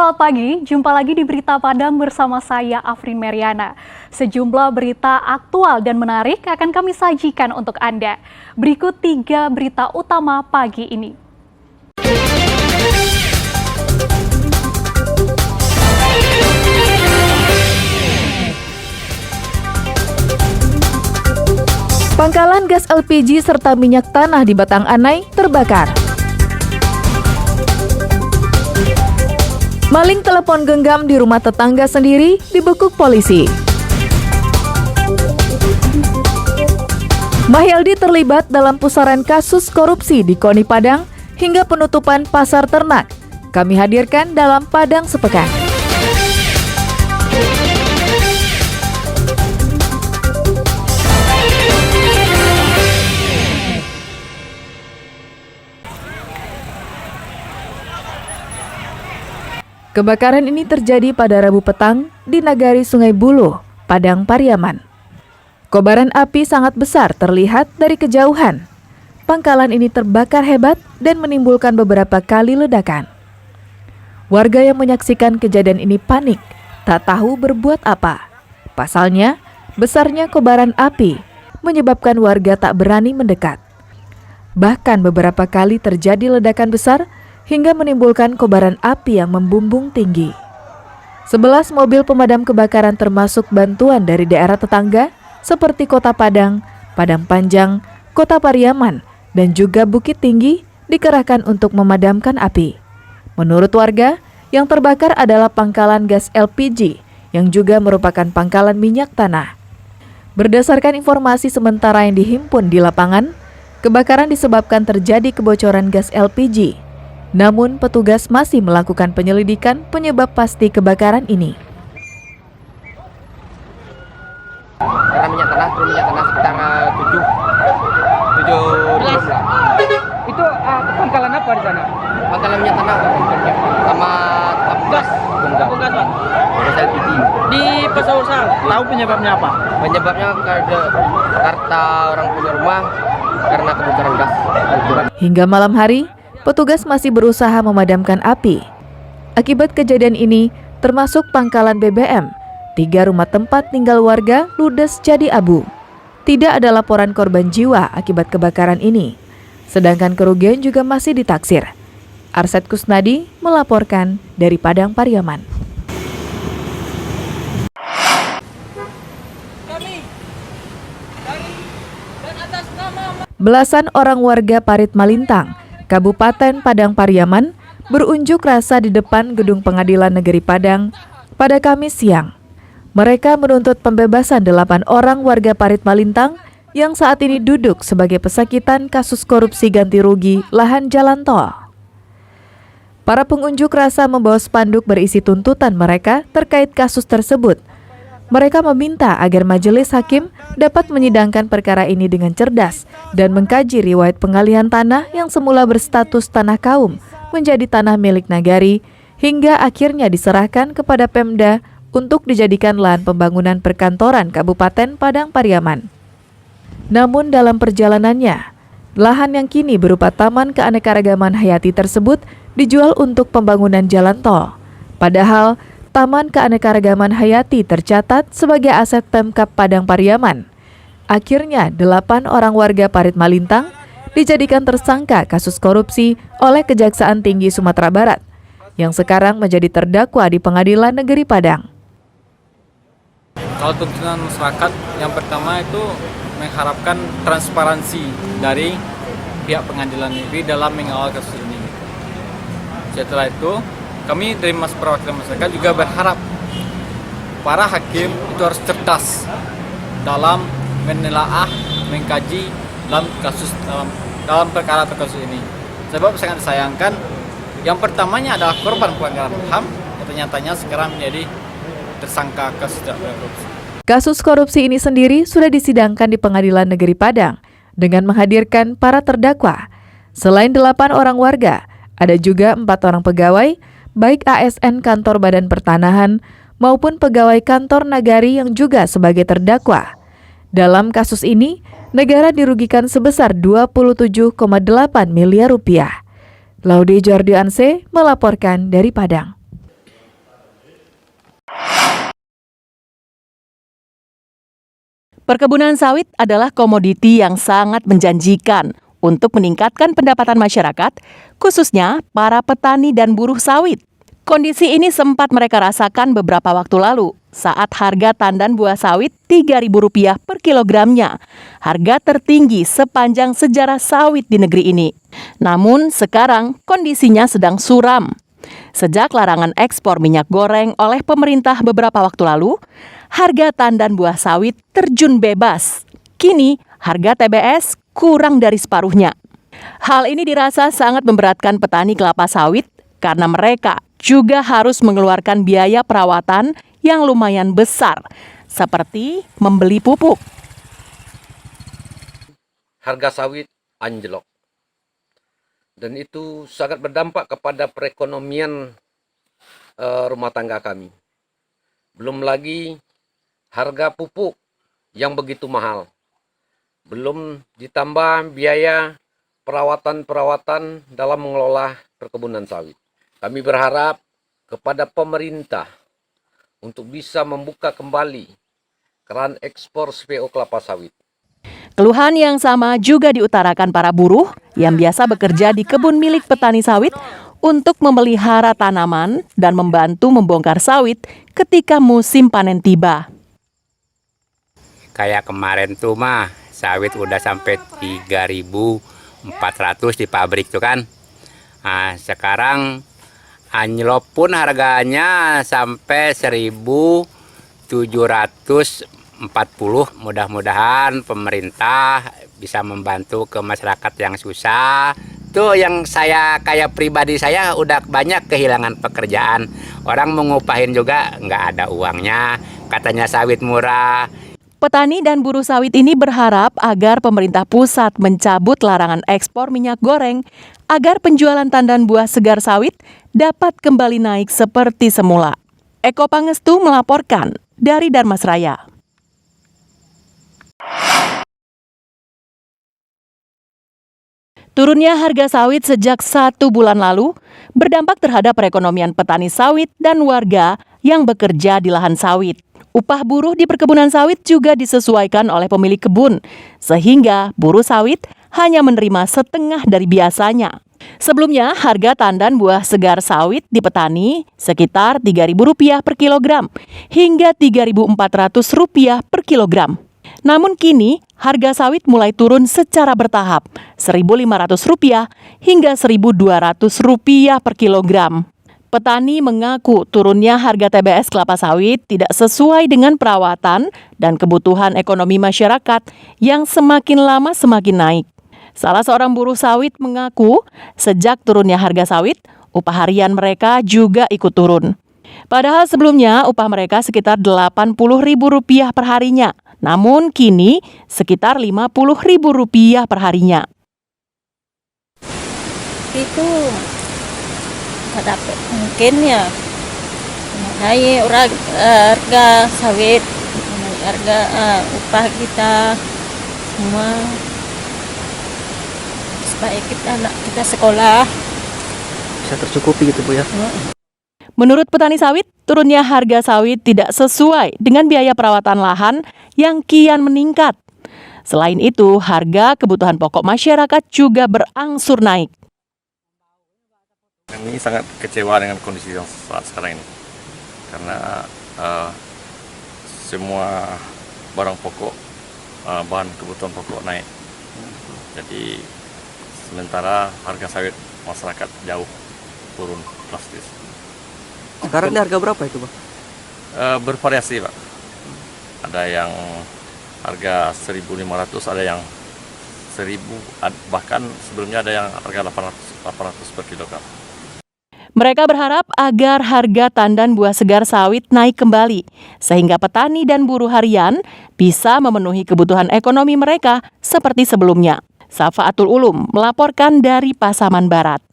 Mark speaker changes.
Speaker 1: selamat pagi. Jumpa lagi di Berita Padang bersama saya, Afrin Meriana. Sejumlah berita aktual dan menarik akan kami sajikan untuk Anda. Berikut 3 berita utama pagi ini.
Speaker 2: Pangkalan gas LPG serta minyak tanah di Batang Anai terbakar. Maling telepon genggam di rumah tetangga sendiri dibekuk polisi. Mahyaldi terlibat dalam pusaran kasus korupsi di KONI Padang hingga penutupan pasar ternak. Kami hadirkan dalam Padang Sepekan. Kebakaran ini terjadi pada Rabu petang di Nagari Sungai Buloh, Padang Pariaman. Kobaran api sangat besar terlihat dari kejauhan. Pangkalan ini terbakar hebat dan menimbulkan beberapa kali ledakan. Warga yang menyaksikan kejadian ini panik, tak tahu berbuat apa. Pasalnya, besarnya kobaran api menyebabkan warga tak berani mendekat. Bahkan beberapa kali terjadi ledakan besar hingga menimbulkan kobaran api yang membumbung tinggi. 11 mobil pemadam kebakaran termasuk bantuan dari daerah tetangga seperti Kota Padang, Padang Panjang, Kota Pariaman, dan juga Bukit Tinggi dikerahkan untuk memadamkan api. Menurut warga, yang terbakar adalah pangkalan gas LPG yang juga merupakan pangkalan minyak tanah. Berdasarkan informasi sementara yang dihimpun di lapangan, kebakaran disebabkan terjadi kebocoran gas LPG. Namun, petugas masih melakukan penyelidikan penyebab pasti kebakaran ini.
Speaker 3: Karena minyak tanah sekitar 7 drum lah.
Speaker 4: Itu pangkalan apa di sana?
Speaker 3: Pangkalan minyak tanah sama tabung gas, Pak. LPG.
Speaker 4: Di Pasausan. Tahu penyebabnya apa?
Speaker 3: Penyebabnya karena orang punya rumah karena kebocoran gas.
Speaker 2: Hingga malam hari, petugas masih berusaha memadamkan api. Akibat kejadian ini, termasuk pangkalan BBM, 3 rumah tempat tinggal warga ludes jadi abu. Tidak ada laporan korban jiwa akibat kebakaran ini. Sedangkan kerugian juga masih ditaksir. Arset Kusnadi melaporkan dari Padang Pariaman. Belasan orang warga Parit Malintang, Kabupaten Padang Pariaman berunjuk rasa di depan Gedung Pengadilan Negeri Padang pada Kamis siang. Mereka menuntut pembebasan 8 orang warga Parit Malintang yang saat ini duduk sebagai pesakitan kasus korupsi ganti rugi lahan jalan tol. Para pengunjuk rasa membawa spanduk berisi tuntutan mereka terkait kasus tersebut. Mereka meminta agar majelis hakim dapat menyidangkan perkara ini dengan cerdas dan mengkaji riwayat pengalihan tanah yang semula berstatus tanah kaum menjadi tanah milik Nagari hingga akhirnya diserahkan kepada Pemda untuk dijadikan lahan pembangunan perkantoran Kabupaten Padang Pariaman. Namun dalam perjalanannya, lahan yang kini berupa Taman Keanekaragaman Hayati tersebut dijual untuk pembangunan jalan tol. Padahal Taman Keanekaragaman Hayati tercatat sebagai aset Pemkab Padang Pariaman. Akhirnya, 8 orang warga Parit Malintang dijadikan tersangka kasus korupsi oleh Kejaksaan Tinggi Sumatera Barat, yang sekarang menjadi terdakwa di Pengadilan Negeri Padang.
Speaker 5: Kalau tuntutan masyarakat, yang pertama itu mengharapkan transparansi dari pihak pengadilan negeri dalam mengawal kasus ini. Setelah itu, kami dari perwakilan masyarakat juga berharap para hakim itu harus cerdas dalam menelaah, mengkaji dalam perkara atau kasus ini. Sebab sangat disayangkan, yang pertamanya adalah korban pelanggaran HAM, yang ternyatanya sekarang menjadi tersangka kasus korupsi.
Speaker 2: Kasus korupsi ini sendiri sudah disidangkan di Pengadilan Negeri Padang dengan menghadirkan para terdakwa. Selain 8 orang warga, ada juga 4 orang pegawai, baik ASN kantor Badan Pertanahan maupun pegawai kantor Nagari yang juga sebagai terdakwa. Dalam kasus ini, negara dirugikan sebesar 27,8 miliar rupiah. Laude Jordianse melaporkan dari Padang.
Speaker 6: Perkebunan sawit adalah komoditi yang sangat menjanjikan untuk meningkatkan pendapatan masyarakat, khususnya para petani dan buruh sawit. Kondisi ini sempat mereka rasakan beberapa waktu lalu saat harga tandan buah sawit Rp3.000 per kilogramnya, harga tertinggi sepanjang sejarah sawit di negeri ini. Namun sekarang kondisinya sedang suram. Sejak larangan ekspor minyak goreng oleh pemerintah beberapa waktu lalu, harga tandan buah sawit terjun bebas. Kini, harga TBS kurang dari separuhnya. Hal ini dirasa sangat memberatkan petani kelapa sawit karena mereka juga harus mengeluarkan biaya perawatan yang lumayan besar, seperti membeli pupuk.
Speaker 3: Harga sawit anjlok. Dan itu sangat berdampak kepada perekonomian rumah tangga kami. Belum lagi harga pupuk yang begitu mahal. Belum ditambah biaya perawatan-perawatan dalam mengelola perkebunan sawit. Kami berharap kepada pemerintah untuk bisa membuka kembali keran ekspor CPO kelapa sawit.
Speaker 6: Keluhan yang sama juga diutarakan para buruh yang biasa bekerja di kebun milik petani sawit untuk memelihara tanaman dan membantu membongkar sawit ketika musim panen tiba.
Speaker 7: Kayak kemarin tuh mah sawit udah sampai 3.400 di pabrik tuh kan. Nah, sekarang anjlok pun harganya sampai 1.740. Mudah-mudahan pemerintah bisa membantu ke masyarakat yang susah. Tuh yang saya kayak pribadi saya udah banyak kehilangan pekerjaan. Orang mengupahin juga nggak ada uangnya. Katanya sawit murah.
Speaker 6: Petani dan buruh sawit ini berharap agar pemerintah pusat mencabut larangan ekspor minyak goreng agar penjualan tandan buah segar sawit dapat kembali naik seperti semula. Eko Pangestu melaporkan dari Dharmasraya. Turunnya harga sawit sejak 1 bulan lalu berdampak terhadap perekonomian petani sawit dan warga yang bekerja di lahan sawit. Upah buruh di perkebunan sawit juga disesuaikan oleh pemilik kebun, sehingga buruh sawit hanya menerima setengah dari biasanya. Sebelumnya, harga tandan buah segar sawit di petani sekitar Rp3.000 per kilogram hingga Rp3.400 per kilogram. Namun kini, harga sawit mulai turun secara bertahap, Rp1.500 hingga Rp1.200 per kilogram. Petani mengaku turunnya harga TBS kelapa sawit tidak sesuai dengan perawatan dan kebutuhan ekonomi masyarakat yang semakin lama semakin naik. Salah seorang buruh sawit mengaku sejak turunnya harga sawit, upah harian mereka juga ikut turun. Padahal sebelumnya upah mereka sekitar Rp80.000 per harinya, namun kini sekitar Rp50.000 per harinya.
Speaker 8: Itu dapat mungkin ya naik harga sawit, harga upah kita semua supaya anak kita sekolah
Speaker 4: Bisa tercukupi gitu Bu ya.
Speaker 6: Menurut petani sawit, turunnya harga sawit tidak sesuai dengan biaya perawatan lahan yang kian meningkat. Selain itu, harga kebutuhan pokok masyarakat juga berangsur naik.
Speaker 9: Kami sangat kecewa dengan kondisi yang saat sekarang ini karena semua barang pokok, bahan kebutuhan pokok naik. Jadi sementara harga sawit masyarakat jauh turun drastis.
Speaker 4: Sekarang ini harga berapa itu Pak?
Speaker 9: Bervariasi Pak. Ada yang harga 1.500, ada yang 1.000, bahkan sebelumnya ada yang harga 800 per kilogram.
Speaker 6: Mereka berharap agar harga tandan buah segar sawit naik kembali, sehingga petani dan buruh harian bisa memenuhi kebutuhan ekonomi mereka seperti sebelumnya. Safaatul Ulum melaporkan dari Pasaman Barat.